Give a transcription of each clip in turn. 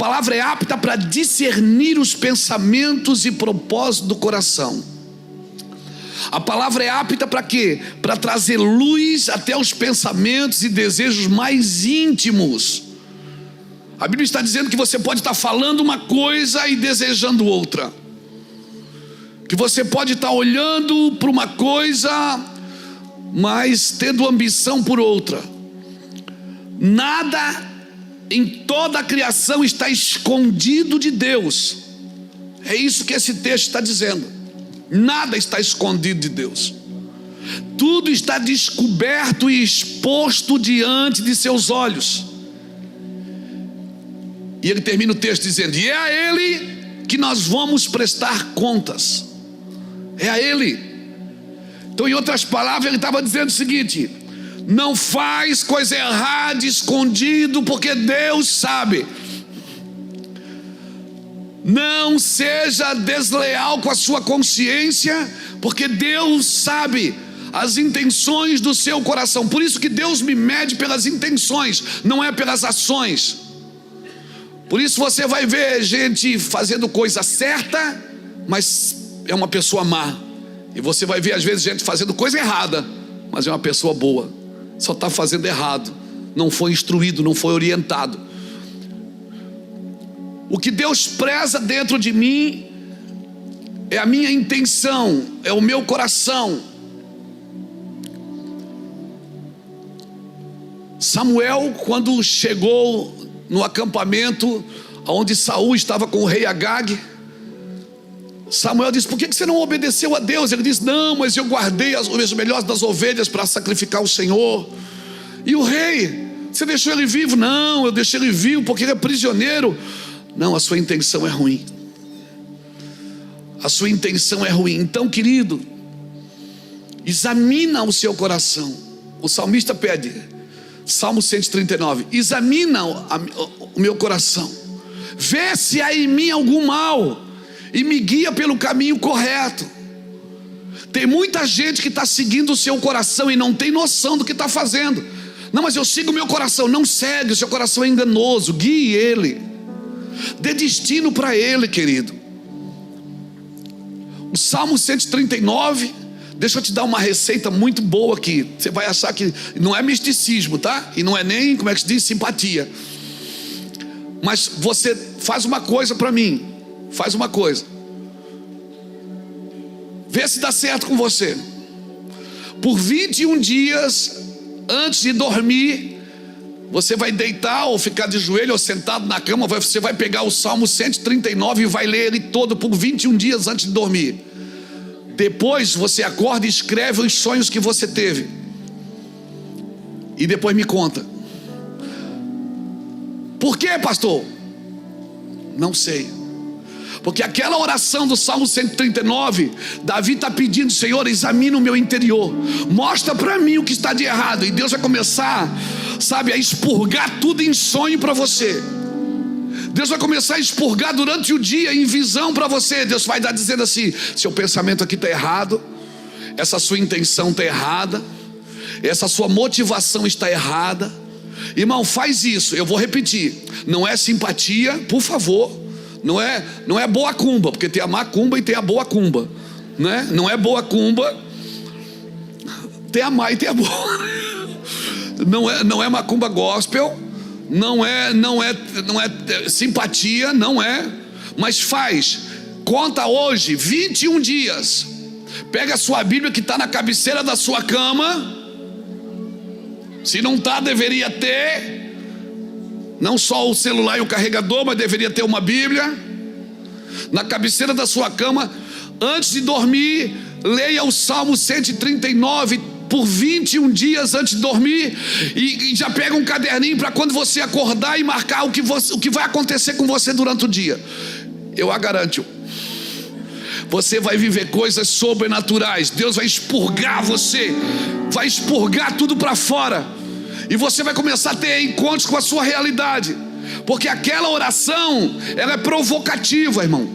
palavra é apta para discernir os pensamentos e propósitos do coração. A palavra é apta para quê? Para trazer luz até os pensamentos e desejos mais íntimos. A Bíblia está dizendo que você pode estar falando uma coisa e desejando outra, que você pode estar olhando para uma coisa, mas tendo ambição por outra. Nada em toda a criação está escondido de Deus. É isso que esse texto está dizendo. Nada está escondido de Deus. Tudo está descoberto e exposto diante de seus olhos. E ele termina o texto dizendo: e é a Ele que nós vamos prestar contas. É a Ele. Então, em outras palavras, ele estava dizendo o seguinte: não faz coisa errada escondido, porque Deus sabe. Não seja desleal com a sua consciência, porque Deus sabe as intenções do seu coração. Por isso que Deus me mede pelas intenções, não é pelas ações. Por isso você vai ver gente fazendo coisa certa, mas é uma pessoa má. E você vai ver às vezes gente fazendo coisa errada, mas é uma pessoa boa. Só está fazendo errado, não foi instruído, não foi orientado. O que Deus preza dentro de mim é a minha intenção, é o meu coração. Samuel, quando chegou no acampamento onde Saul estava com o rei Agag, Samuel disse: por que você não obedeceu a Deus? Ele disse: não, mas eu guardei os melhores das ovelhas para sacrificar ao Senhor. E o rei: você deixou ele vivo? Não, eu deixei ele vivo porque ele é prisioneiro. Não, a sua intenção é ruim. A sua intenção é ruim. Então, querido, examina o seu coração. O salmista pede, Salmo 139: examina o meu coração, vê se há em mim algum mal e me guia pelo caminho correto. Tem muita gente que está seguindo o seu coração e não tem noção do que está fazendo. Não, mas eu sigo o meu coração. Não segue, o seu coração é enganoso. Guie ele, dê destino para ele, querido. O Salmo 139, deixa eu te dar uma receita muito boa aqui. Você vai achar que não é misticismo, tá? E não é nem, como é que se diz, simpatia. Mas você faz uma coisa para mim. Faz uma coisa, vê se dá certo com você. Por 21 dias antes de dormir, você vai deitar ou ficar de joelho ou sentado na cama. Você vai pegar o Salmo 139 e vai ler ele todo por 21 dias antes de dormir. Depois você acorda e escreve os sonhos que você teve, e depois me conta. Por quê, pastor? Não sei. Porque aquela oração do Salmo 139, Davi está pedindo: Senhor, examina o meu interior, mostra para mim o que está de errado. E Deus vai começar, sabe, a expurgar tudo em sonho para você. Deus vai começar a expurgar durante o dia em visão para você. Deus vai dar dizendo assim: seu pensamento aqui está errado, essa sua intenção está errada, essa sua motivação está errada. Irmão, faz isso, eu vou repetir. Não é simpatia, por favor. Não é boa cumba, porque tem a macumba e tem a boa cumba, né? Não é boa cumba, tem a má e tem a boa. Não é macumba gospel, não é simpatia, não é. Mas faz, conta hoje 21 dias. Pega a sua Bíblia que está na cabeceira da sua cama. Se não está, deveria ter. Não só o celular e o carregador, mas deveria ter uma Bíblia na cabeceira da sua cama. Antes de dormir, leia o Salmo 139 por 21 dias antes de dormir. E já pega um caderninho para quando você acordar e marcar o que vai acontecer com você durante o dia. Eu a garanto, você vai viver coisas sobrenaturais. Deus vai expurgar você, vai expurgar tudo para fora. E você vai começar a ter encontros com a sua realidade. Porque aquela oração, ela é provocativa, irmão.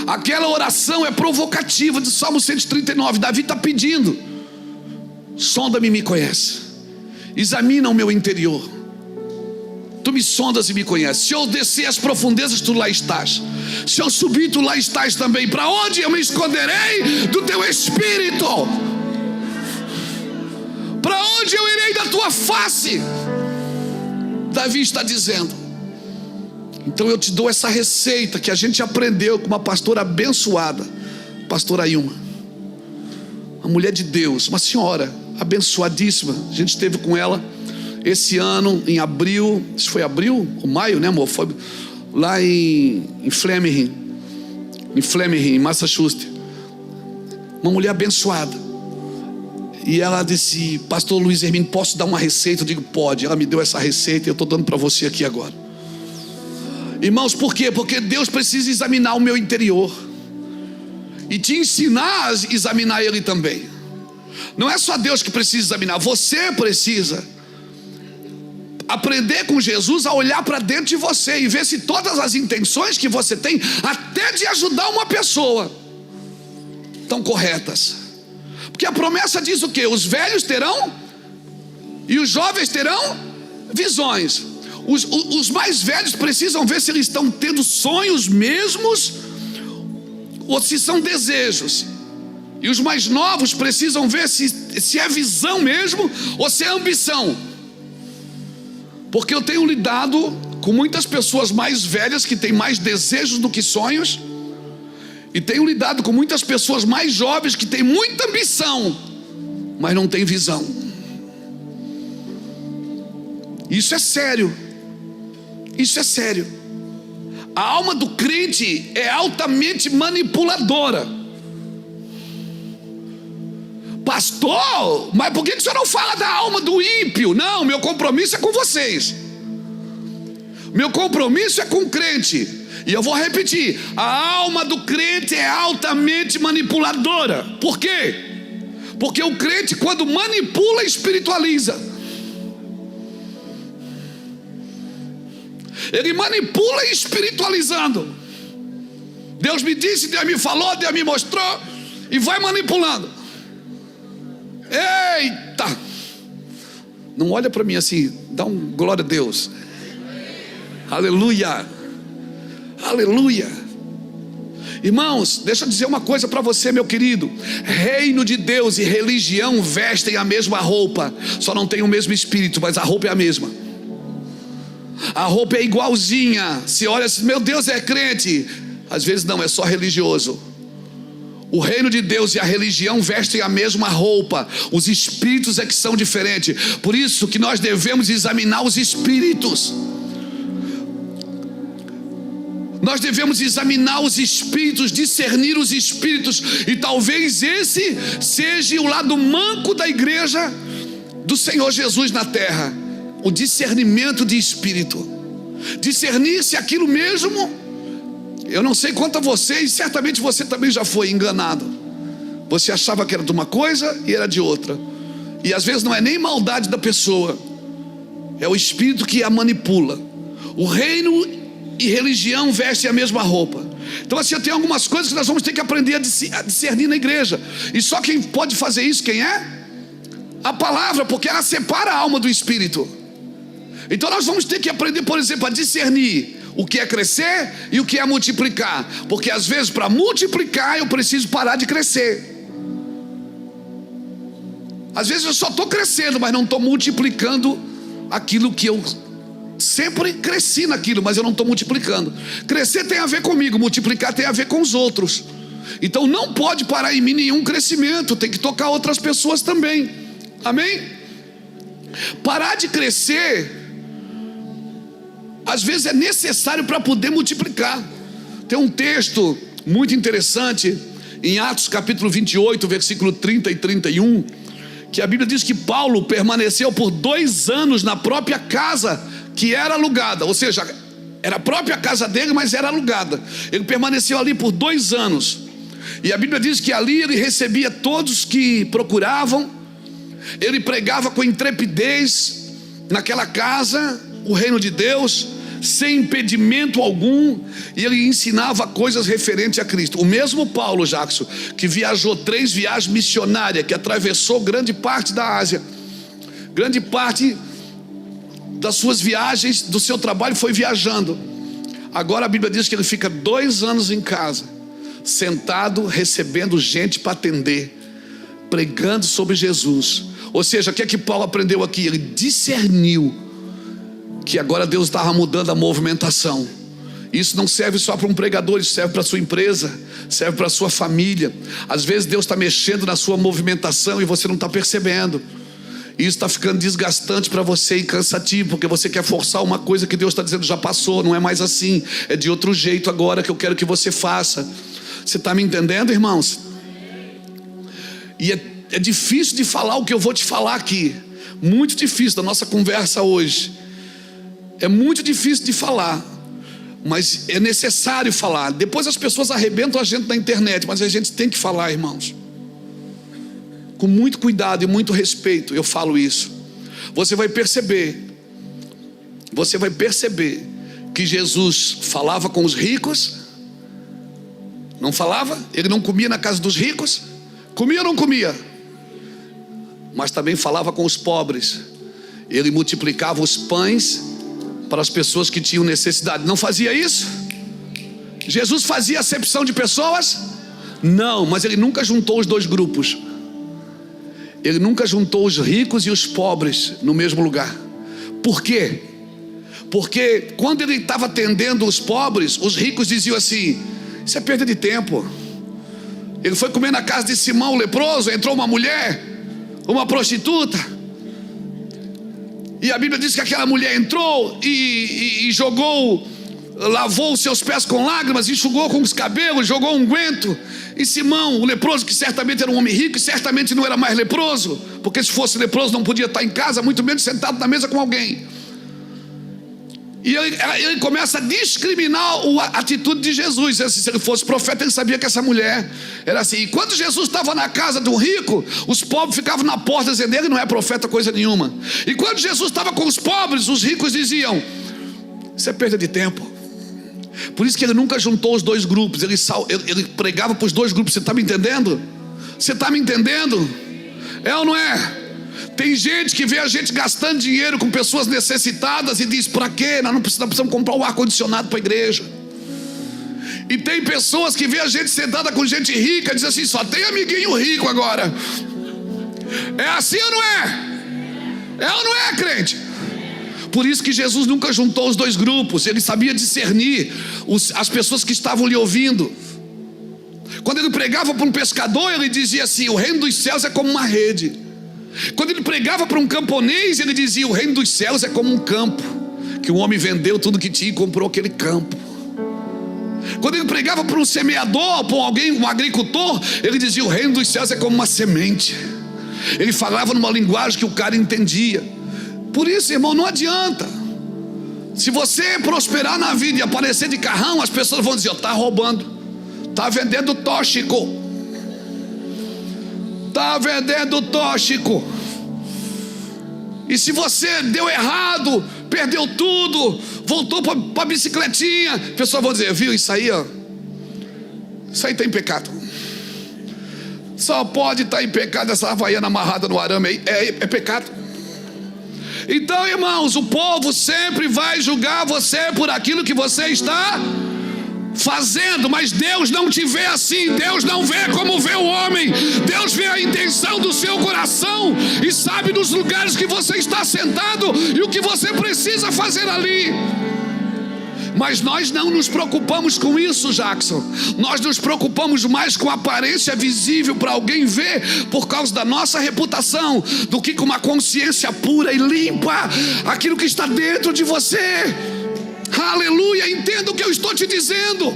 Aquela oração é provocativa, do Salmo 139. Davi está pedindo: sonda-me e me conhece, examina o meu interior. Tu me sondas e me conheces. Se eu descer as profundezas, tu lá estás. Se eu subir, tu lá estás também. Para onde eu me esconderei do teu espírito? Para onde eu irei da tua face? Davi está dizendo. Então eu te dou essa receita que a gente aprendeu com uma pastora abençoada, pastora Ilma, uma mulher de Deus, uma senhora abençoadíssima. A gente esteve com ela esse ano em abril, isso foi abril ou maio, né, amor? Foi lá em Framingham, em Massachusetts. Uma mulher abençoada. E ela disse: pastor Luiz Hermínio, posso dar uma receita? Eu digo: pode. Ela me deu essa receita e eu estou dando para você aqui agora. Irmãos, por quê? Porque Deus precisa examinar o meu interior e te ensinar a examinar Ele também. Não é só Deus que precisa examinar, você precisa aprender com Jesus a olhar para dentro de você e ver se todas as intenções que você tem, até de ajudar uma pessoa, estão corretas. Porque a promessa diz o quê? Os velhos terão e os jovens terão visões. Os mais velhos precisam ver se eles estão tendo sonhos mesmos ou se são desejos. E os mais novos precisam ver se é visão mesmo ou se é ambição. Porque eu tenho lidado com muitas pessoas mais velhas que têm mais desejos do que sonhos, e tenho lidado com muitas pessoas mais jovens que têm muita ambição, mas não têm visão. Isso é sério. Isso é sério. A alma do crente é altamente manipuladora. Pastor, mas por que o senhor não fala da alma do ímpio? Não, meu compromisso é com vocês. Meu compromisso é com o crente. E eu vou repetir: a alma do crente é altamente manipuladora. Por quê? Porque o crente, quando manipula, espiritualiza. Ele manipula espiritualizando. Deus me disse, Deus me falou, Deus me mostrou, e vai manipulando. Eita! Não olha para mim assim, dá um glória a Deus. Aleluia, aleluia. Irmãos, deixa eu dizer uma coisa para você, meu querido. Reino de Deus e religião vestem a mesma roupa, só não tem o mesmo espírito, mas a roupa é a mesma. A roupa é igualzinha. Se olha assim, meu Deus, é crente. Às vezes não, é só religioso. O reino de Deus e a religião vestem a mesma roupa. Os espíritos é que são diferentes. Por isso que nós devemos examinar os espíritos. Nós devemos examinar os espíritos, discernir os espíritos. E talvez esse seja o lado manco da igreja do Senhor Jesus na terra. O discernimento de espírito. Discernir se aquilo mesmo. Eu não sei quanto a vocês, certamente você também já foi enganado. Você achava que era de uma coisa e era de outra. E às vezes não é nem maldade da pessoa, é o espírito que a manipula. O reino e religião vestem a mesma roupa. Então assim, tem algumas coisas que nós vamos ter que aprender a discernir na igreja. E só quem pode fazer isso, quem é? A palavra, porque ela separa a alma do espírito. Então nós vamos ter que aprender, por exemplo, a discernir o que é crescer e o que é multiplicar. Porque às vezes para multiplicar eu preciso parar de crescer. Às vezes eu só estou crescendo, mas não estou multiplicando aquilo que eu sempre cresci naquilo, mas eu não estou multiplicando. Crescer tem a ver comigo, multiplicar tem a ver com os outros. Então não pode parar em mim nenhum crescimento, tem que tocar outras pessoas também. Amém? Parar de crescer às vezes é necessário para poder multiplicar. Tem um texto muito interessante em Atos capítulo 28, versículo 30 e 31, que a Bíblia diz que Paulo permaneceu por 2 anos na própria casa que era alugada. Ou seja, era a própria casa dele, mas era alugada. Ele permaneceu ali por 2 anos. E a Bíblia diz que ali ele recebia todos que procuravam. Ele pregava com intrepidez naquela casa o reino de Deus, sem impedimento algum, e ele ensinava coisas referentes a Cristo. O mesmo Paulo, Jackson, que viajou 3 viagens missionárias, que atravessou grande parte da Ásia, grande parte das suas viagens, do seu trabalho, foi viajando. Agora a Bíblia diz que ele fica 2 anos em casa, sentado, recebendo gente para atender, pregando sobre Jesus. Ou seja, o que é que Paulo aprendeu aqui? Ele discerniu que agora Deus estava mudando a movimentação. Isso não serve só para um pregador, isso serve para a sua empresa, serve para a sua família. Às vezes Deus está mexendo na sua movimentação e você não está percebendo. Isso está ficando desgastante para você e cansativo, porque você quer forçar uma coisa que Deus está dizendo já passou, não é mais assim, é de outro jeito agora que eu quero que você faça. Você está me entendendo, irmãos? E é difícil de falar o que eu vou te falar aqui, muito difícil da nossa conversa hoje. É muito difícil de falar, mas é necessário falar. Depois as pessoas arrebentam a gente na internet, mas a gente tem que falar, irmãos. Com muito cuidado e muito respeito eu falo isso. Você vai perceber que Jesus falava com os ricos. Não falava? Ele não comia na casa dos ricos? Comia ou não comia? Mas também falava com os pobres. Ele multiplicava os pães para as pessoas que tinham necessidade. Não fazia isso? Jesus fazia acepção de pessoas? Não, mas ele nunca juntou os dois grupos. Ele nunca juntou os ricos e os pobres no mesmo lugar. Por quê? Porque quando ele estava atendendo os pobres, os ricos diziam assim: isso é perda de tempo. Ele foi comer na casa de Simão o leproso, entrou uma mulher, uma prostituta, e a Bíblia diz que aquela mulher entrou e lavou os seus pés com lágrimas, enxugou com os cabelos, jogou um unguento. E Simão, o leproso, que certamente era um homem rico e certamente não era mais leproso, porque se fosse leproso não podia estar em casa, muito menos sentado na mesa com alguém. E ele começa a discriminar a atitude de Jesus. Se ele fosse profeta, ele sabia que essa mulher era assim. E quando Jesus estava na casa de um rico, os pobres ficavam na porta dizendo: ele não é profeta coisa nenhuma. E quando Jesus estava com os pobres, os ricos diziam: isso é perda de tempo. Por isso que ele nunca juntou os dois grupos. Ele pregava para os dois grupos. Você está me entendendo? Você está me entendendo? É ou não é? Tem gente que vê a gente gastando dinheiro com pessoas necessitadas e diz: para quê? Nós não precisamos comprar um ar-condicionado para a igreja. E tem pessoas que vê a gente sentada com gente rica e diz assim: só tem amiguinho rico agora. É assim ou não é? É ou não é, crente? Por isso que Jesus nunca juntou os dois grupos. Ele sabia discernir as pessoas que estavam lhe ouvindo. Quando ele pregava para um pescador, ele dizia assim: o reino dos céus é como uma rede. Quando ele pregava para um camponês, ele dizia: o reino dos céus é como um campo, que um homem vendeu tudo que tinha e comprou aquele campo. Quando ele pregava para um semeador, para alguém, um agricultor, ele dizia: o reino dos céus é como uma semente. Ele falava numa linguagem que o cara entendia. Por isso, irmão, não adianta. Se você prosperar na vida e aparecer de carrão, as pessoas vão dizer: está roubando, está vendendo tóxico, está vendendo tóxico. E se você deu errado, perdeu tudo, voltou para a bicicletinha, as pessoas vão dizer: viu, isso aí, ó, isso aí está em pecado. Só pode estar em pecado essa havaiana amarrada no arame aí, é pecado. Então, irmãos, o povo sempre vai julgar você por aquilo que você está fazendo, mas Deus não te vê assim. Deus não vê como vê o homem. Deus vê a intenção do seu coração e sabe dos lugares que você está sentado e o que você precisa fazer ali. Mas nós não nos preocupamos com isso, Jackson. Nós nos preocupamos mais com a aparência visível para alguém ver, por causa da nossa reputação, do que com uma consciência pura e limpa, aquilo que está dentro de você. Aleluia, entenda o que eu estou te dizendo.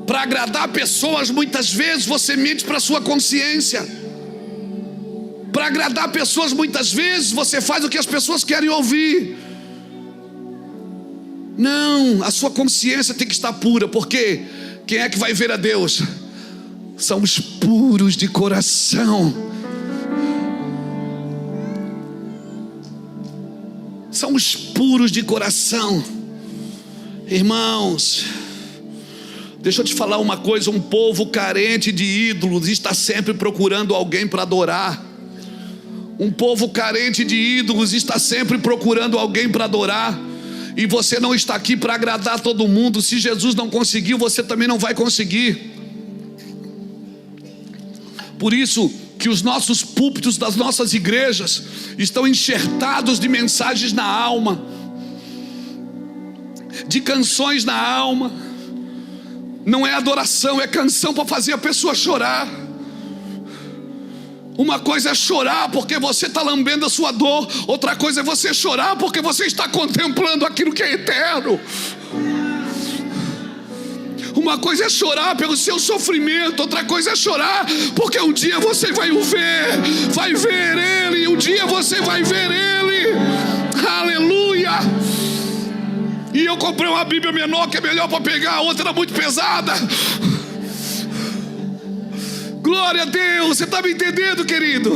Para agradar pessoas, muitas vezes você mente para a sua consciência. Para agradar pessoas, muitas vezes você faz o que as pessoas querem ouvir. Não, a sua consciência tem que estar pura, porque quem é que vai ver a Deus? São os puros de coração. São os puros de coração. Irmãos, deixa eu te falar uma coisa: um povo carente de ídolos está sempre procurando alguém para adorar. Um povo carente de ídolos está sempre procurando alguém para adorar. E você não está aqui para agradar todo mundo. Se Jesus não conseguiu, você também não vai conseguir. Por isso que os nossos púlpitos das nossas igrejas estão enxertados de mensagens na alma, de canções na alma. Não é adoração, é canção para fazer a pessoa chorar. Uma coisa é chorar porque você está lambendo a sua dor. Outra coisa é você chorar porque você está contemplando aquilo que é eterno. Uma coisa é chorar pelo seu sofrimento. Outra coisa é chorar porque um dia você vai o ver. Vai ver Ele. Um dia você vai ver Ele. Aleluia. E eu comprei uma Bíblia menor que é melhor para pegar. A outra era muito pesada. Glória a Deus, você está me entendendo, querido?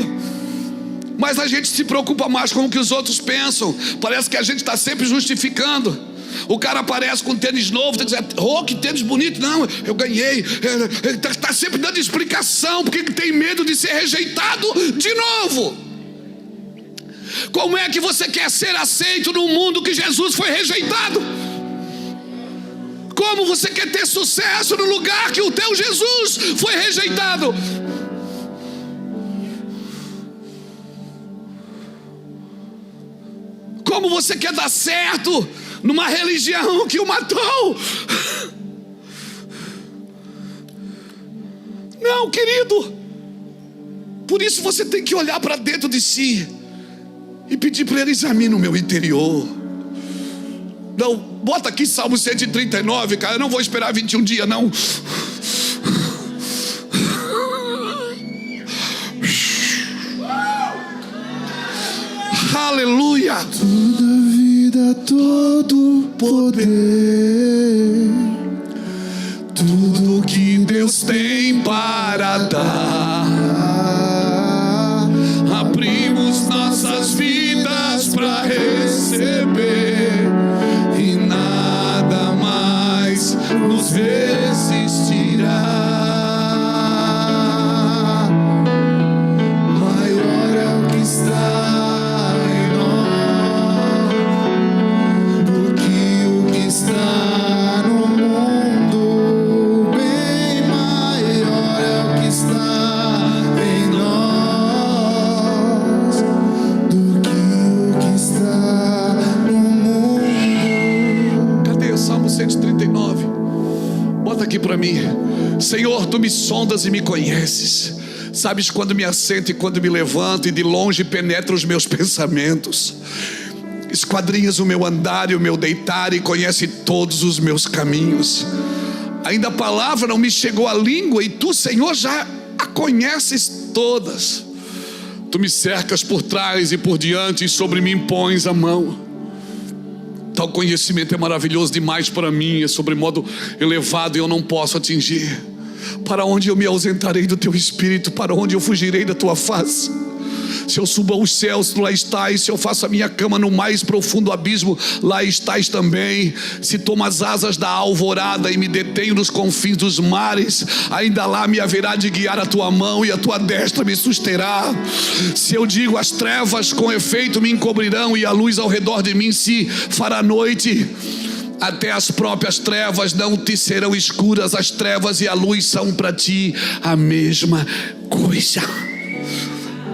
Mas a gente se preocupa mais com o que os outros pensam. Parece que a gente está sempre justificando. O cara aparece com tênis novo, tem que dizer, oh, que tênis bonito. Não, eu ganhei. Ele está sempre dando explicação, porque tem medo de ser rejeitado de novo. Como é que você quer ser aceito num mundo que Jesus foi rejeitado? Como você quer ter sucesso no lugar que o teu Jesus foi rejeitado? Como você quer dar certo numa religião que o matou? Não, querido. Por isso você tem que olhar para dentro de si e pedir para Ele: examine o meu interior. Não, bota aqui Salmo 139, cara. Eu não vou esperar 21 dias, não. Aleluia. Toda vida, todo poder, Tudo que Deus tem para dar, abrimos nossas vidas para receber, e nada mais nos resistirá. maior é o que está em nós do que o que está no mundo. Bem maior é o que está em nós do que o que está no mundo. Cadê o Salmo 139? Bota aqui para mim. Senhor, tu me sondas e me conheces. Sabes quando me assento e quando me levanto, e de longe penetra os meus pensamentos. Esquadrinhas o meu andar e o meu deitar, e conhece todos os meus caminhos. Ainda a palavra não me chegou à língua, e tu, Senhor, já a conheces todas. Tu me cercas por trás e por diante, e sobre mim pões a mão. Tal conhecimento é maravilhoso demais para mim, é sobremodo elevado e eu não posso atingir. Para onde eu me ausentarei do teu espírito? Para onde eu fugirei da tua face? Se eu subo aos céus, tu lá estás. Se eu faço a minha cama no mais profundo abismo, lá estás também. Se tomo as asas da alvorada e me detenho nos confins dos mares, ainda lá me haverá de guiar a tua mão, e a tua destra me susterá. Se eu digo, as trevas com efeito me encobrirão, e a luz ao redor de mim se fará noite, até as próprias trevas não te serão escuras. As trevas e a luz são para ti a mesma coisa.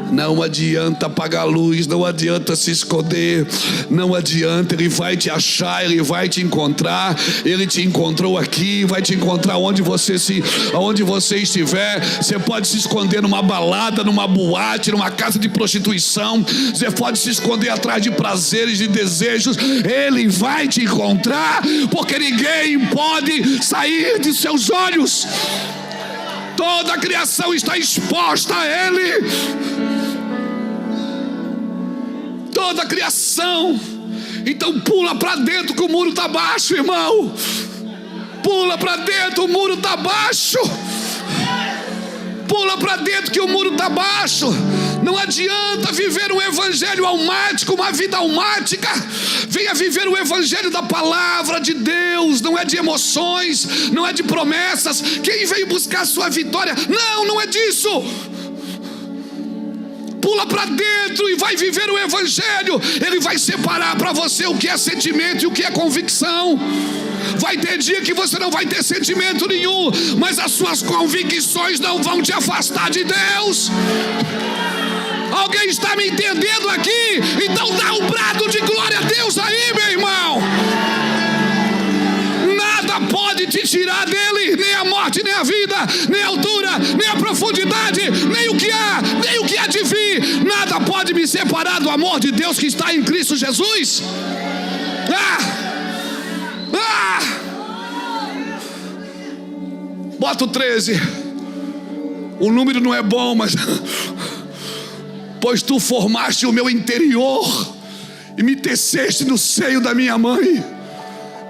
Não adianta apagar a luz, não adianta se esconder, não adianta. Ele vai te achar, Ele vai te encontrar. Ele te encontrou aqui, vai te encontrar onde você estiver. Você pode se esconder numa balada, numa boate, numa casa de prostituição. Você pode se esconder atrás de prazeres, de desejos. Ele vai te encontrar, porque ninguém pode sair de seus olhos. Toda a criação está exposta a Ele. Toda a criação. Então pula para dentro que o muro está baixo, irmão. Pula para dentro, o muro está baixo. Pula para dentro que o muro está baixo. Não adianta viver um evangelho almático, uma vida almática. Venha viver o evangelho da palavra de Deus. Não é de emoções, não é de promessas. Quem veio buscar a sua vitória? Não é disso. pula para dentro e vai viver o evangelho, ele vai separar para você o que é sentimento e o que é convicção. Vai ter dia que você não vai ter sentimento nenhum, mas as suas convicções não vão te afastar de Deus. Alguém está me entendendo aqui? Então dá um brado de glória a Deus aí, meu irmão. Nada pode te tirar dele, nem a morte, nem a vida, nem a altura, nem a profundidade, nem o que há de vir. Nada pode me separar do amor de Deus que está em Cristo Jesus. Bota o 13. O número não é bom, mas pois tu formaste o meu interior e me teceste no seio da minha mãe.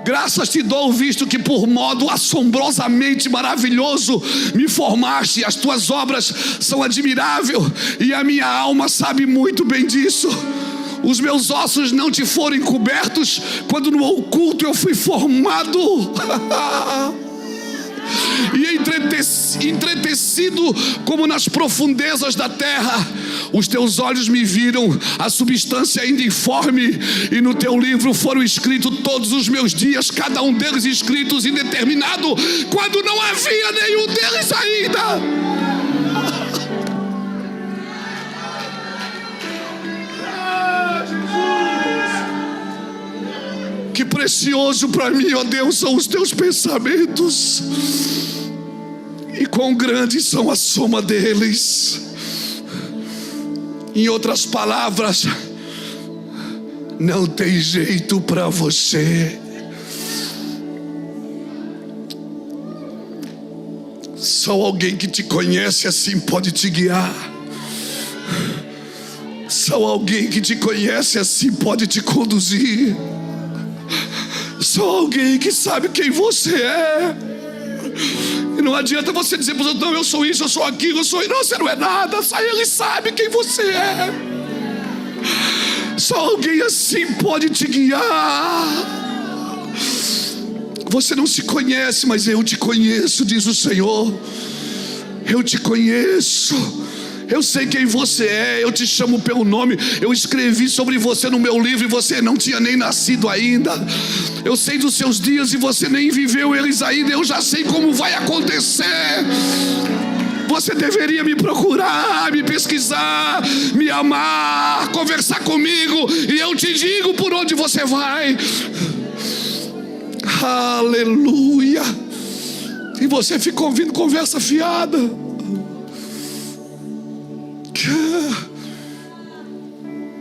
Graças te dou, visto que por modo assombrosamente maravilhoso me formaste. As tuas obras são admiráveis e a minha alma sabe muito bem disso. Os meus ossos não te foram encobertos quando no oculto eu fui formado. E entretecido como nas profundezas da terra, os teus olhos me viram a substância ainda informe, e no teu livro foram escritos todos os meus dias, cada um deles escritos e determinado, quando não havia nenhum deles ainda. Que precioso para mim, ó Deus, são os teus pensamentos, e quão grandes são a soma deles. Em outras palavras, não tem jeito para você. Só alguém que te conhece assim pode te guiar. Só alguém que te conhece assim pode te conduzir. Só alguém que sabe quem você é. E não adianta você dizer para os outros: não, eu sou isso, eu sou aquilo, eu sou isso. Não, você não é nada. Só ele sabe quem você é. Só alguém assim pode te guiar. Você não se conhece, mas eu te conheço, diz o Senhor. Eu te conheço. Eu sei quem você é, eu te chamo pelo nome. Eu escrevi sobre você no meu livro e você não tinha nem nascido ainda. Eu sei dos seus dias e você nem viveu eles ainda. Eu já sei como vai acontecer. Você deveria me procurar, me pesquisar, me amar, conversar comigo, e eu te digo por onde você vai. Aleluia. E você fica ouvindo conversa fiada.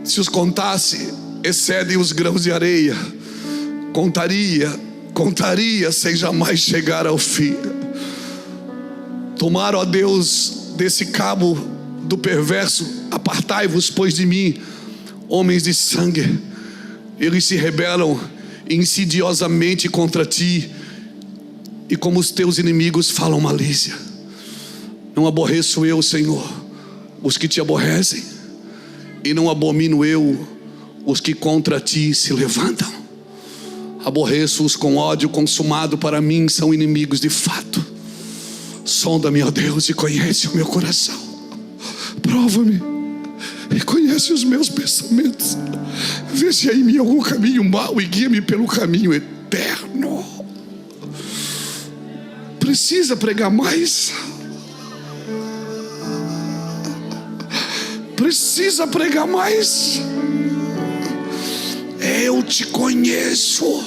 Se os contasse, excedem os grãos de areia. Contaria sem jamais chegar ao fim. Tomaram, ó Deus, desse cabo do perverso. Apartai-vos, pois, de mim, homens de sangue. Eles se rebelam insidiosamente contra ti, e como os teus inimigos falam malícia. Não aborreço eu, Senhor, os que te aborrecem, e não abomino eu os que contra ti se levantam. Aborreço-os com ódio consumado, para mim são inimigos de fato. Sonda-me, ó Deus, e conhece o meu coração. Prova-me e conhece os meus pensamentos. Vê se há em mim algum caminho mau e guia-me pelo caminho eterno. Precisa pregar mais? Precisa pregar mais? Eu te conheço.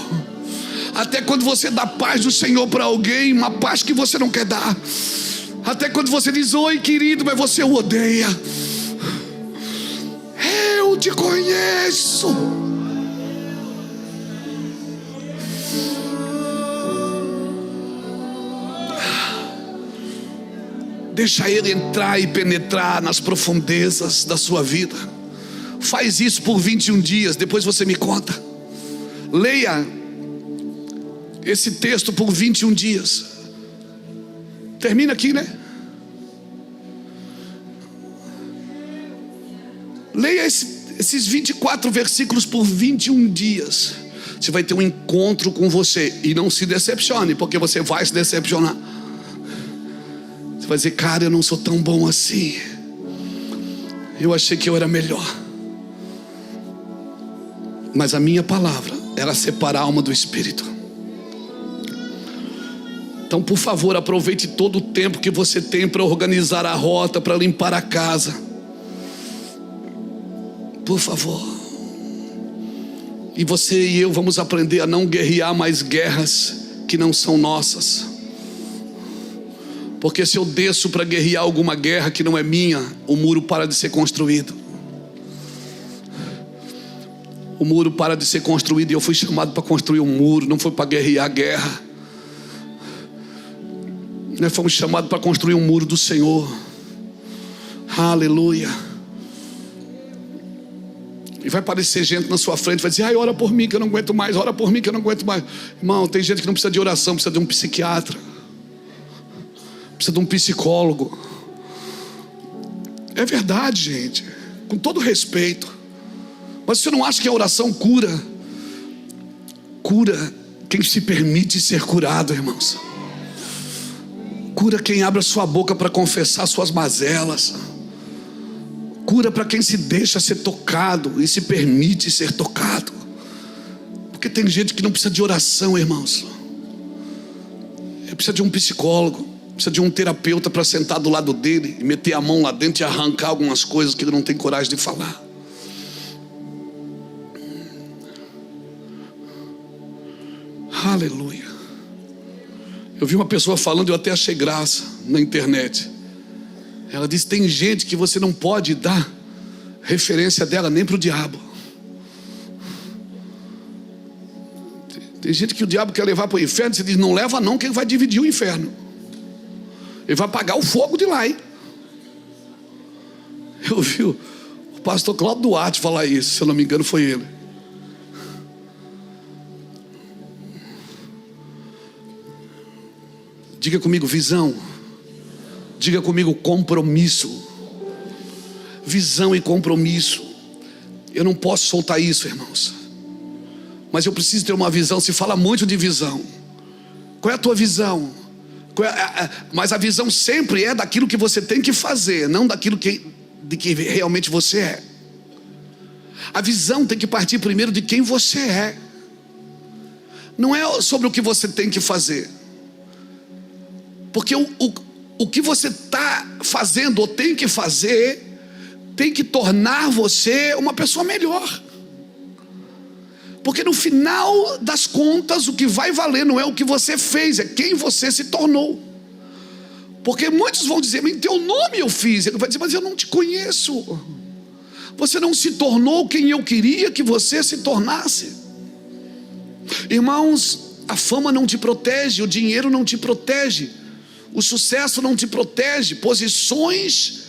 Até quando você dá paz do Senhor para alguém, uma paz que você não quer dar. Até quando você diz oi querido, mas você o odeia. Eu te conheço. Deixa Ele entrar e penetrar nas profundezas da sua vida. Faz isso por 21 dias, depois você me conta. Leia esse texto por 21 dias. Termina aqui, né? Leia esses 24 versículos por 21 dias. Você vai ter um encontro com você. E não se decepcione, porque você vai se decepcionar. Você vai dizer: cara, eu não sou tão bom assim. Eu achei que eu era melhor. Mas a minha palavra era separar a alma do espírito. Então, por favor, aproveite todo o tempo que você tem para organizar a rota, para limpar a casa. Por favor. E você e eu vamos aprender a não guerrear mais guerras que não são nossas. Porque se eu desço para guerrear alguma guerra que não é minha, o muro para de ser construído. O muro para de ser construído, e eu fui chamado para construir um muro, não foi para guerrear a guerra. Nós fomos chamados para construir um muro do Senhor. Aleluia. E vai aparecer gente na sua frente, vai dizer: ai, ora por mim que eu não aguento mais, ora por mim que eu não aguento mais. Irmão, tem gente que não precisa de oração, precisa de um psiquiatra, precisa de um psicólogo. É verdade, gente, com todo respeito. Mas você não acha que a oração cura? Cura quem se permite ser curado, irmãos. Cura quem abre a sua boca para confessar suas mazelas. Cura para quem se deixa ser tocado e se permite ser tocado. Porque tem gente que não precisa de oração, irmãos. Ele precisa de um psicólogo, precisa de um terapeuta para sentar do lado dele e meter a mão lá dentro e arrancar algumas coisas que ele não tem coragem de falar. Aleluia. Eu vi uma pessoa falando, eu até achei graça na internet. Ela disse: tem gente que você não pode dar referência dela nem para o diabo. Tem gente que o diabo quer levar para o inferno. Você diz: não leva não, que ele vai dividir o inferno. Ele vai apagar o fogo de lá, hein? Eu vi o pastor Cláudio Duarte falar isso, se eu não me engano foi ele. Diga comigo: visão. Diga comigo: compromisso. Visão e compromisso. Eu não posso soltar isso, irmãos. Mas eu preciso ter uma visão. Se fala muito de visão. Qual é a tua visão? Mas a visão sempre é daquilo que você tem que fazer, não daquilo de que realmente você é. A visão tem que partir primeiro de quem você é. Não é sobre o que você tem que fazer. Porque o que você está fazendo ou tem que fazer tem que tornar você uma pessoa melhor. Porque no final das contas o que vai valer não é o que você fez, é quem você se tornou. Porque muitos vão dizer: mas em teu nome eu fiz. Ele vai dizer: mas eu não te conheço. Você não se tornou quem eu queria que você se tornasse. Irmãos, a fama não te protege, o dinheiro não te protege, o sucesso não te protege, posições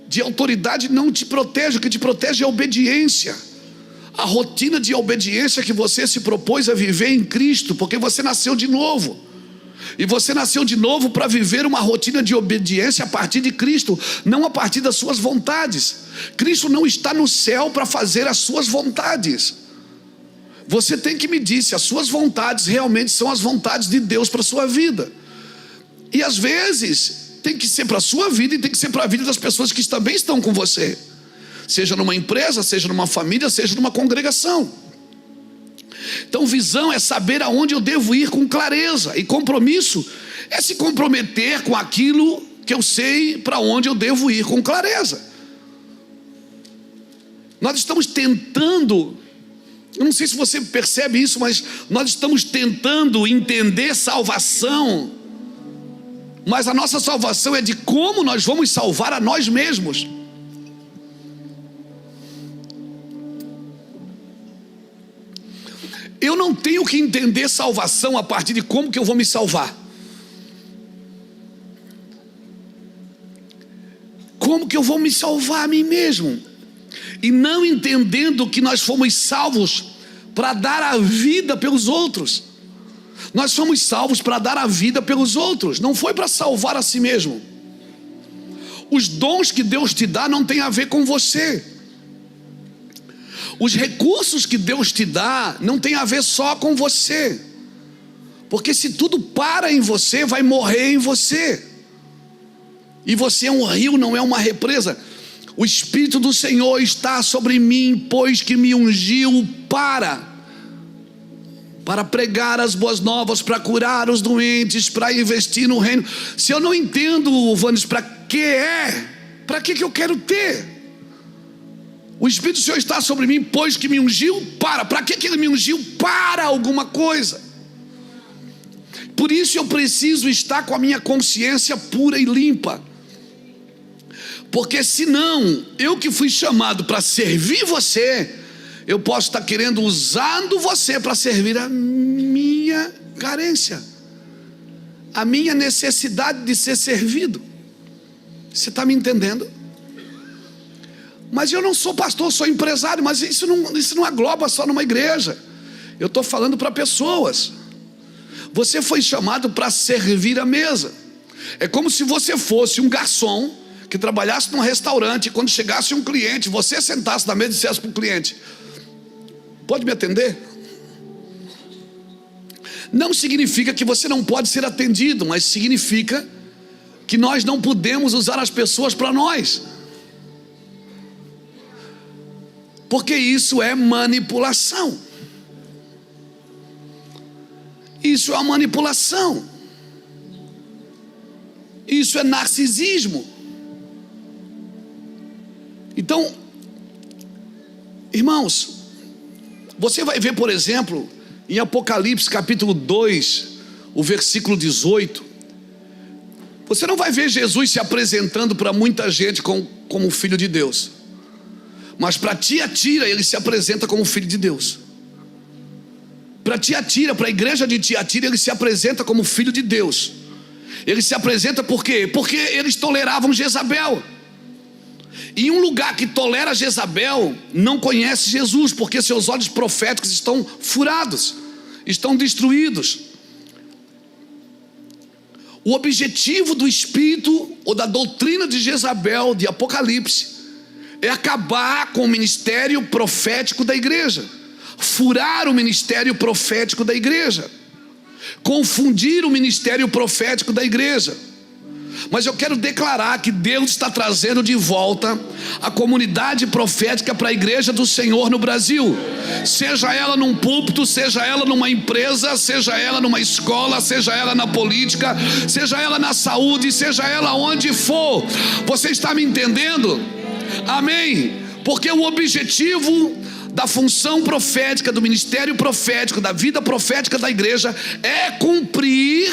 de autoridade não te protege. O que te protege é a obediência, a rotina de obediência que você se propôs a viver em Cristo, porque você nasceu de novo. E você nasceu de novo para viver uma rotina de obediência a partir de Cristo, não a partir das suas vontades. Cristo não está no céu para fazer as suas vontades. Você tem que medir se as suas vontades realmente são as vontades de Deus para a sua vida. E às vezes tem que ser para a sua vida e tem que ser para a vida das pessoas que também estão com você. Seja numa empresa, seja numa família, seja numa congregação. Então visão é saber aonde eu devo ir com clareza. E compromisso é se comprometer com aquilo que eu sei para onde eu devo ir com clareza. Nós estamos tentando, eu não sei se você percebe isso, mas nós estamos tentando entender salvação. Mas a nossa salvação é de como nós vamos salvar a nós mesmos. Eu não tenho que entender salvação a partir de como que eu vou me salvar. Como que eu vou me salvar a mim mesmo? E não entendendo que nós fomos salvos para dar a vida pelos outros. Nós fomos salvos para dar a vida pelos outros, não foi para salvar a si mesmo. Os dons que Deus te dá não tem a ver com você. Os recursos que Deus te dá não tem a ver só com você. Porque se tudo para em você, vai morrer em você. E você é um rio, não é uma represa. O Espírito do Senhor está sobre mim, pois que me ungiu para pregar as boas novas, para curar os doentes, para investir no reino. Se eu não entendo, Vandes, para que eu quero ter? O Espírito do Senhor está sobre mim, pois que me ungiu para que Ele me ungiu? Para alguma coisa. Por isso eu preciso estar com a minha consciência pura e limpa. Porque senão, eu que fui chamado para servir você, eu posso estar querendo usando você para servir a minha carência, a minha necessidade de ser servido. Você está me entendendo? Mas eu não sou pastor, sou empresário. Mas isso não agloba só numa igreja. Eu estou falando para pessoas. Você foi chamado para servir a mesa. É como se você fosse um garçom que trabalhasse num restaurante, e quando chegasse um cliente, você sentasse na mesa e dissesse para o cliente: pode me atender? Não significa que você não pode ser atendido, mas significa que nós não podemos usar as pessoas para nós, porque isso é manipulação. Isso é uma manipulação. Isso é narcisismo. Então, irmãos, você vai ver, por exemplo, em Apocalipse capítulo 2, o versículo 18, você não vai ver Jesus se apresentando para muita gente como filho de Deus, mas para Tiatira ele se apresenta como filho de Deus. Para Tiatira, para a igreja de Tiatira, ele se apresenta como filho de Deus. Ele se apresenta por quê? Porque eles toleravam Jezabel. E um lugar que tolera Jezabel não conhece Jesus, porque seus olhos proféticos estão furados, estão destruídos. O objetivo do espírito ou da doutrina de Jezabel, de Apocalipse, é acabar com o ministério profético da igreja, furar o ministério profético da igreja, confundir o ministério profético da igreja. Mas eu quero declarar que Deus está trazendo de volta a comunidade profética para a igreja do Senhor no Brasil. Seja ela num púlpito, seja ela numa empresa, seja ela numa escola, seja ela na política, seja ela na saúde, seja ela onde for. Você está me entendendo? Amém? Porque o objetivo da função profética, do ministério profético, da vida profética da igreja é cumprir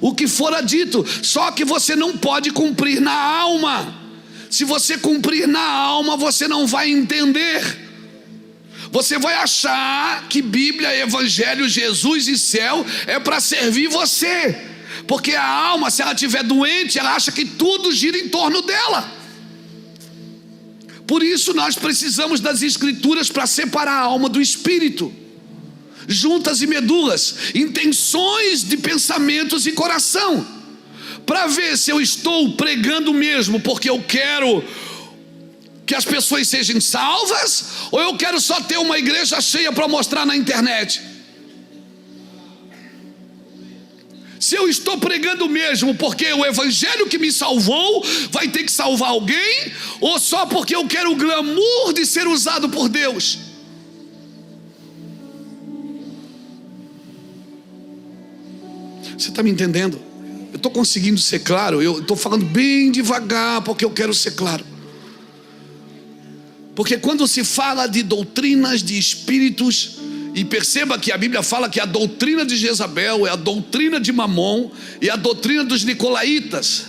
o que fora dito. Só que você não pode cumprir na alma. Se você cumprir na alma, você não vai entender. Você vai achar que Bíblia, Evangelho, Jesus e céu é para servir você, porque a alma, se ela estiver doente, ela acha que tudo gira em torno dela. Por isso nós precisamos das escrituras para separar a alma do espírito, juntas e medulas, intenções de pensamentos e coração, para ver se eu estou pregando mesmo porque eu quero que as pessoas sejam salvas, ou eu quero só ter uma igreja cheia para mostrar na internet. Se eu estou pregando mesmo porque o evangelho que me salvou vai ter que salvar alguém, ou só porque eu quero o glamour de ser usado por Deus? Você está me entendendo? Eu estou conseguindo ser claro? Eu estou falando bem devagar porque eu quero ser claro. Porque quando se fala de doutrinas de espíritos, e perceba que a Bíblia fala que a doutrina de Jezabel é a doutrina de Mamon e a doutrina dos nicolaítas,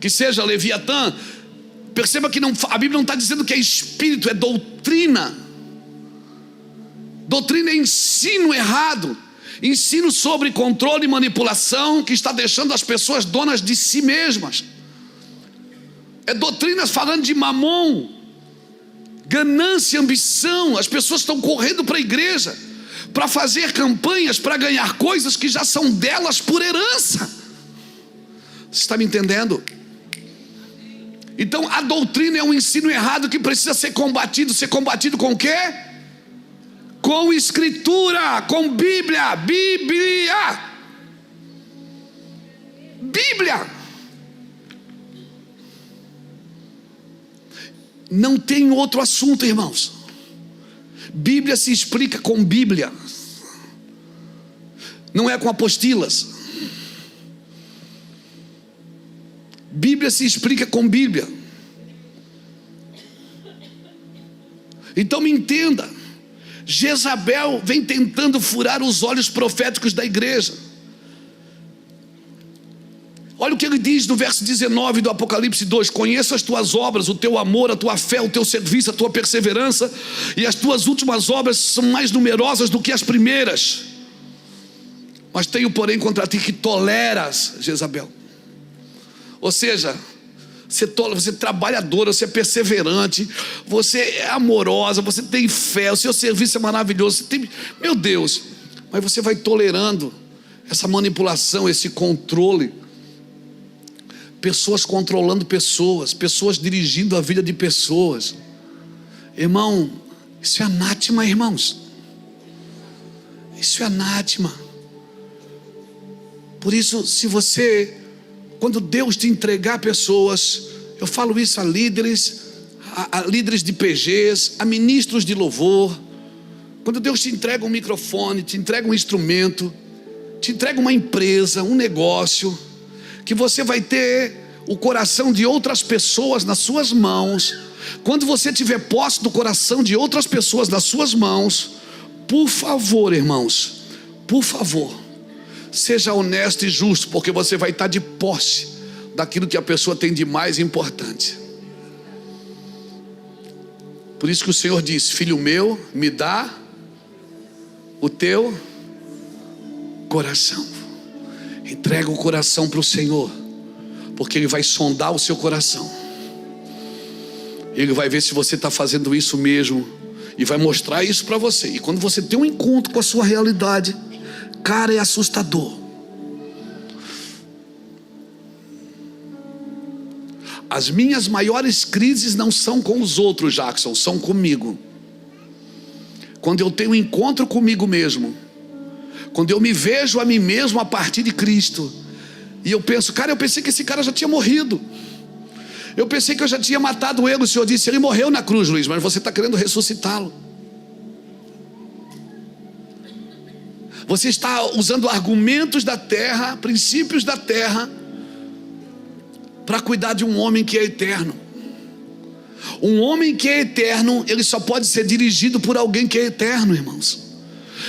que seja Leviatã. Perceba que a Bíblia não está dizendo que é espírito, é doutrina. Doutrina é ensino errado, ensino sobre controle e manipulação, que está deixando as pessoas donas de si mesmas. É doutrinas falando de Mamon, ganância, ambição. As pessoas estão correndo para a igreja para fazer campanhas, para ganhar coisas que já são delas por herança. Você está me entendendo? Então a doutrina é um ensino errado que precisa ser combatido. Ser combatido com o quê? Com escritura, com Bíblia. Não tem outro assunto, irmãos. Bíblia se explica com Bíblia, não é com apostilas. Bíblia se explica com Bíblia. Então me entenda, Jezabel vem tentando furar os olhos proféticos da igreja. Olha o que ele diz no verso 19 do Apocalipse 2: conheço as tuas obras, o teu amor, a tua fé, o teu serviço, a tua perseverança, e as tuas últimas obras são mais numerosas do que as primeiras. Mas tenho porém contra ti que toleras Jezabel. Ou seja, você é trabalhadora, você é perseverante, você é amorosa, você tem fé, o seu serviço é maravilhoso, meu Deus, mas você vai tolerando essa manipulação, esse controle. Pessoas controlando pessoas, pessoas dirigindo a vida de pessoas. Irmão, isso é anátema, irmãos. Isso é anátema. Por isso, quando Deus te entregar pessoas, eu falo isso a líderes, a líderes de PGs, a ministros de louvor. Quando Deus te entrega um microfone, te entrega um instrumento, te entrega uma empresa, um negócio, que você vai ter o coração de outras pessoas nas suas mãos. Quando você tiver posse do coração de outras pessoas nas suas mãos, por favor, irmãos, por favor, seja honesto e justo, porque você vai estar de posse daquilo que a pessoa tem de mais importante. Por isso que o Senhor diz: filho meu, me dá o teu coração. Entrega o coração para o Senhor, porque Ele vai sondar o seu coração. Ele vai ver se você está fazendo isso mesmo, e vai mostrar isso para você. E quando você tem um encontro com a sua realidade, cara, é assustador. As minhas maiores crises não são com os outros, Jackson, são comigo. Quando eu tenho um encontro comigo mesmo, quando eu me vejo a mim mesmo a partir de Cristo, e eu penso, cara, eu pensei que esse cara já tinha morrido, eu pensei que eu já tinha matado ele. O Senhor disse: ele morreu na cruz, Luiz, mas você está querendo ressuscitá-lo. Você está usando argumentos da terra, princípios da terra, para cuidar de um homem que é eterno. Um homem que é eterno, ele só pode ser dirigido por alguém que é eterno, irmãos.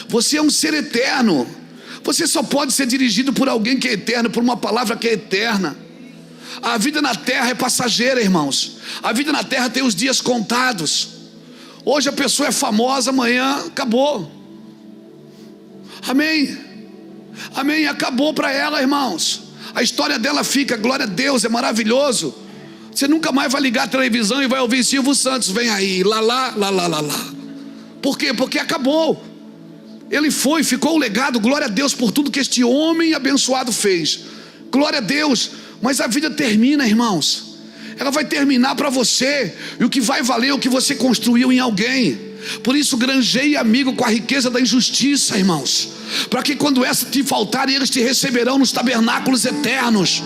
Você é um ser eterno. Você só pode ser dirigido por alguém que é eterno, por uma palavra que é eterna. A vida na terra é passageira, irmãos. A vida na terra tem os dias contados. Hoje a pessoa é famosa, amanhã acabou. Amém? Amém, acabou para ela, irmãos. A história dela fica, glória a Deus, é maravilhoso. Você nunca mais vai ligar a televisão e vai ouvir Silvio Santos, vem aí, lá, lá, lá, lá, lá, lá. Por quê? Porque acabou. Ele foi, ficou o legado, glória a Deus por tudo que este homem abençoado fez. Glória a Deus, mas a vida termina, irmãos. Ela vai terminar para você, e o que vai valer é o que você construiu em alguém. Por isso, granjeie amigo com a riqueza da injustiça, irmãos, para que quando essa te faltar, eles te receberão nos tabernáculos eternos.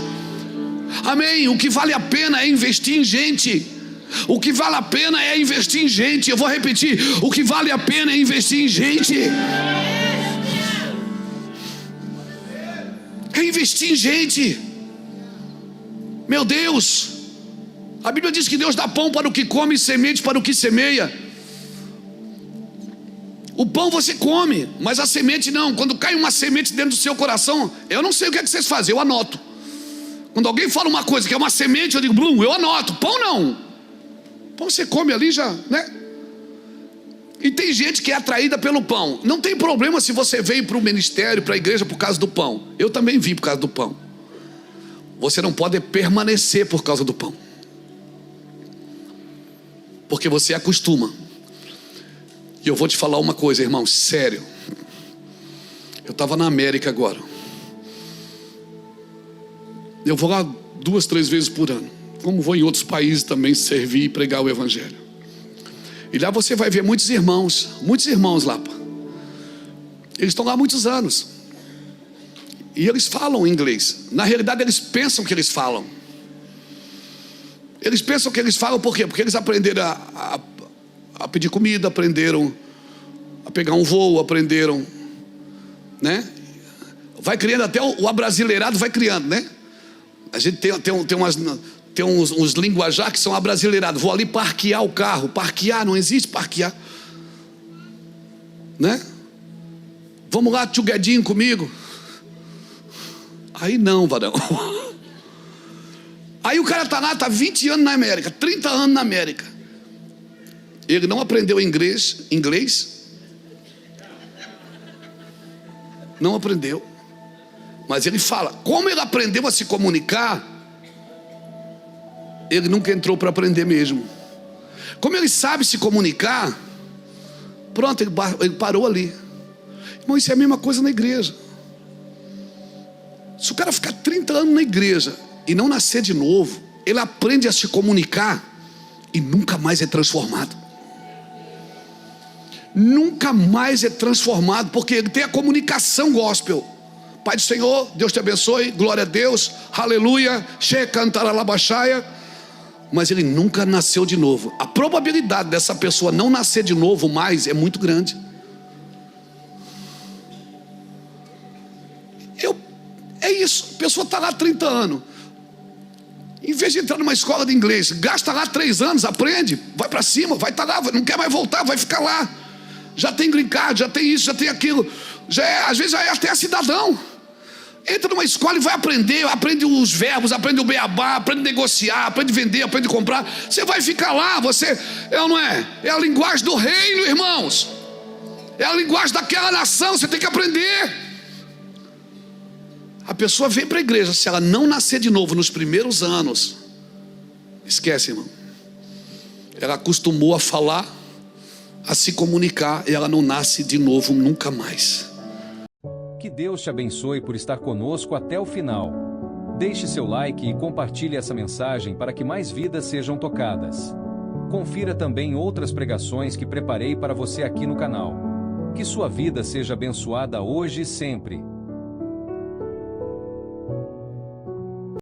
Amém? O que vale a pena é investir em gente. O que vale a pena é investir em gente. Eu vou repetir: o que vale a pena é investir em gente. É investir em gente. Meu Deus, a Bíblia diz que Deus dá pão para o que come e semente para o que semeia. O pão você come, mas a semente não. Quando cai uma semente dentro do seu coração, eu não sei o que é que vocês fazem, eu anoto. Quando alguém fala uma coisa que é uma semente, eu digo, blum, eu anoto. Pão não. Pão você come ali já, né? E tem gente que é atraída pelo pão. Não tem problema se você veio para o ministério, para a igreja por causa do pão. Eu também vim por causa do pão. Você não pode permanecer por causa do pão, porque você acostuma. E eu vou te falar uma coisa, irmão, sério. Eu estava na América agora. Eu vou lá 2, 3 vezes por ano, como vou em outros países também servir e pregar o evangelho. E lá você vai ver muitos irmãos lá. Eles estão lá há muitos anos. E eles falam inglês. Na realidade eles pensam que eles falam. Eles pensam que eles falam por quê? Porque eles aprenderam a pedir comida, aprenderam a pegar um voo, aprenderam, né? Vai criando até o abrasileirado, vai criando, né? A gente tem uns linguajar que são abrasileirados. Vou ali parquear o carro. Parquear, não existe parquear, né? Vamos lá, tio Guedinho comigo. Aí não, varão. Aí o cara tá lá, tá 20 anos na América, 30 anos na América. Ele não aprendeu inglês. Não aprendeu. Mas ele fala, como ele aprendeu a se comunicar, ele nunca entrou para aprender mesmo. Como ele sabe se comunicar, pronto, ele parou ali. Irmão, isso é a mesma coisa na igreja. Se o cara ficar 30 anos na igreja e não nascer de novo, ele aprende a se comunicar e nunca mais é transformado. Nunca mais é transformado, porque ele tem a comunicação gospel. Pai do Senhor, Deus te abençoe, glória a Deus, aleluia, cantaralabaxaia. Mas ele nunca nasceu de novo. A probabilidade dessa pessoa não nascer de novo mais é muito grande. É isso, a pessoa está lá 30 anos. Em vez de entrar numa escola de inglês, gasta lá 3 anos, aprende, vai para cima, vai estar lá, não quer mais voltar, vai ficar lá. Já tem green card, já tem isso, já tem aquilo, às vezes já é até cidadão. Entra numa escola e vai aprender, aprende os verbos, aprende o beabá, aprende a negociar, aprende a vender, aprende a comprar. Você vai ficar lá, não é? É a linguagem do reino, irmãos. É a linguagem daquela nação, você tem que aprender. A pessoa vem para a igreja, se ela não nascer de novo nos primeiros anos, esquece, irmão. Ela acostumou a falar, a se comunicar, e ela não nasce de novo nunca mais. Que Deus te abençoe por estar conosco até o final. Deixe seu like e compartilhe essa mensagem para que mais vidas sejam tocadas. Confira também outras pregações que preparei para você aqui no canal. Que sua vida seja abençoada hoje e sempre.